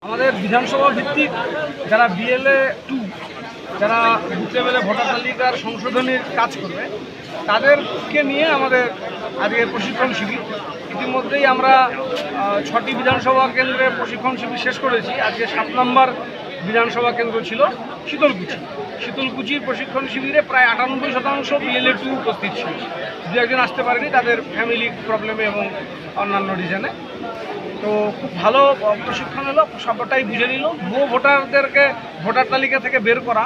আমাদের বিধানসভা ভিত্তিক যারা বিএলএ 2 যারা বুথ লেভেলে ভোটার তালিকার সংশোধনের কাজ করবে তাদেরকে নিয়ে আমাদের আজকের প্রশিক্ষণ শিবির। ইতিমধ্যেই আমরা 6টি বিধানসভা কেন্দ্রে প্রশিক্ষণ শিবির শেষ করেছি। আজকে 7 নম্বর বিধানসভা কেন্দ্র ছিল শীতলকুচির প্রশিক্ষণ শিবিরে প্রায় 98% বিএলএ 2 উপস্থিত ছিল। দু একজন আসতে পারেনি, তাদের ফ্যামিলি প্রবলেমে এবং অন্যান্য রিজনে। তো খুব ভালো প্রশিক্ষণ হলো, সবটাই বুঝে নিল। ভুয়ো ভোটারদেরকে ভোটার তালিকা থেকে বের করা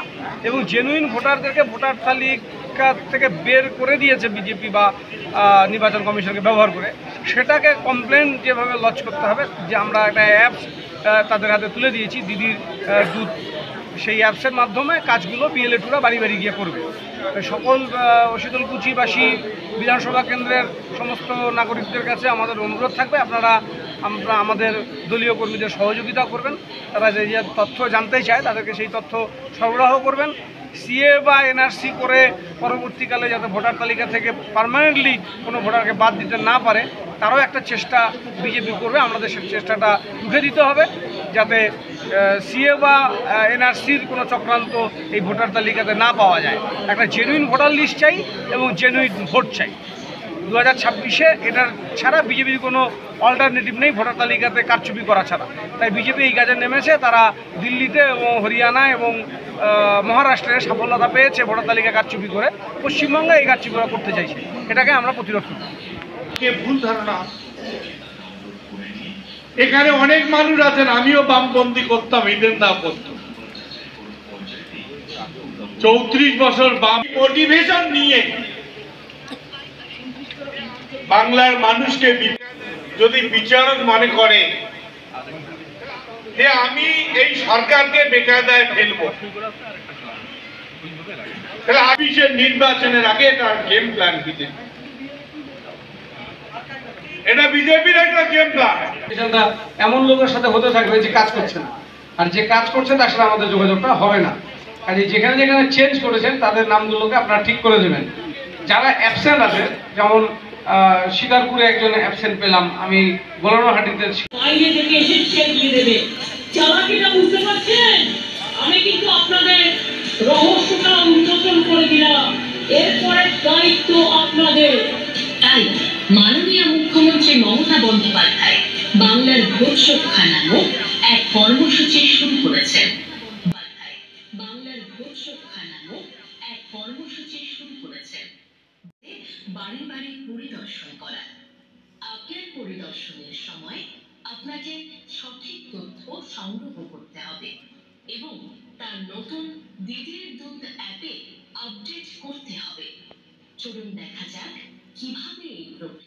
এবং জেনুইন ভোটারদেরকে ভোটার তালিকা থেকে বের করে দিয়েছে বিজেপি বা নির্বাচন কমিশনকে ব্যবহার করে, সেটাকে কমপ্লেন যেভাবে লঞ্চ করতে হবে, যে আমরা একটা অ্যাপস তাদের হাতে তুলে দিয়েছি দিদির দুধ, সেই অ্যাপসের মাধ্যমে কাজগুলো বিএলএ 2রা বাড়ি বাড়ি গিয়ে করবে। সকল শীতলকুচিবাসী বিধানসভা কেন্দ্রের সমস্ত নাগরিকদের কাছে আমাদের অনুরোধ থাকবে, আমরা আমাদের দলীয় কর্মীদের সহযোগিতা করবেন। তারা যে যে তথ্য জানতে চায় তাদেরকে সেই তথ্য সরবরাহ করবেন। সিএ বা এনআরসি করে পরবর্তীকালে যাতে ভোটার তালিকা থেকে পার্মানেন্টলি কোনো ভোটারকে বাদ দিতে না পারে, তারও একটা চেষ্টা বিজেপি করবে। আমাদের সেই চেষ্টাটা রুখে দিতে হবে, যাতে সিএ বা এনআরসির কোনো চক্রান্ত এই ভোটার তালিকাতে না পাওয়া যায়। একটা জেনুইন ভোটার লিস্ট চাই এবং জেনুইন ভোট চাই। 2026-এ এটার ছাড়া বিজেপির কোনো অল্টারনেটিভ নেই ভোটার তালিকাতে কারচুপি করা ছাড়া। তাই বিজেপি এই কাজে নেমেছে। তারা দিল্লিতে এবং হরিয়ানা এবং মহারাষ্ট্রে সাফল্যতা পেয়েছে ভোটার তালিকা কারচুপি করে। পশ্চিমবঙ্গে এই কারচুপি করতে চাইছে, এটাকে আমরা প্রতিরোধ করব। ভুল ধারণা, এখানে অনেক মানুষ আছেন, আমিও বামপন্থী করতাম, এদের না করতাম। 34 বছর বাম মোটিভেশন নিয়ে বাংলার মানুষকে যদি বিচারক মনে করে যে আমি এই সরকারকে বেকায়দায় ফেলবো, তাহলে আমি সে নির্বাচনের আগে তার গেম প্ল্যান বিজেপি, এটা বিজেপির একটা গেম প্ল্যান। এমন লোকের সাথে হতে থাকবে যে কাজ করছে না, আর যে কাজ করছে তার সাথে আমাদের যোগাযোগটা হবে না। কাজে যেখানে যেখানে চেঞ্জ করেছেন তাদের নামগুলোকে আপনারা ঠিক করে দেবেন। যারা অ্যাবসেন্ট আছে, যেমন শিকারপুরে একজন অ্যাবসেন্ট পেলাম, আমি গোলারহাটিতে বাইরে থেকে এসে চেক দিয়ে দেবে। চালাকিটা বুঝতে পারছেন? আমি কিন্তু আপনাদের রহস্যটা উন্মোচন করে দিলাম। এরপরে দায়িত্ব আপনাদের। তাই মাননীয় মুখ্যমন্ত্রী মমতা বন্দ্যোপাধ্যায় বাংলার ভোট সুরক্ষা নামক এক কর্মসূচি শুরু করেছেন। বাংলার ভোট সুরক্ষা নামক এক কর্মসূচি শুরু করেছেন। বাড়ি বাড়ি পরিদর্শন করা। আপনার পরিদর্শনের সময় আপনাকে সঠিক তথ্য সংগ্রহ করতে হবে এবং তার নতুন দিদির দুধ অ্যাপে আপডেট করতে হবে। চলুন দেখা যাক কিভাবে এই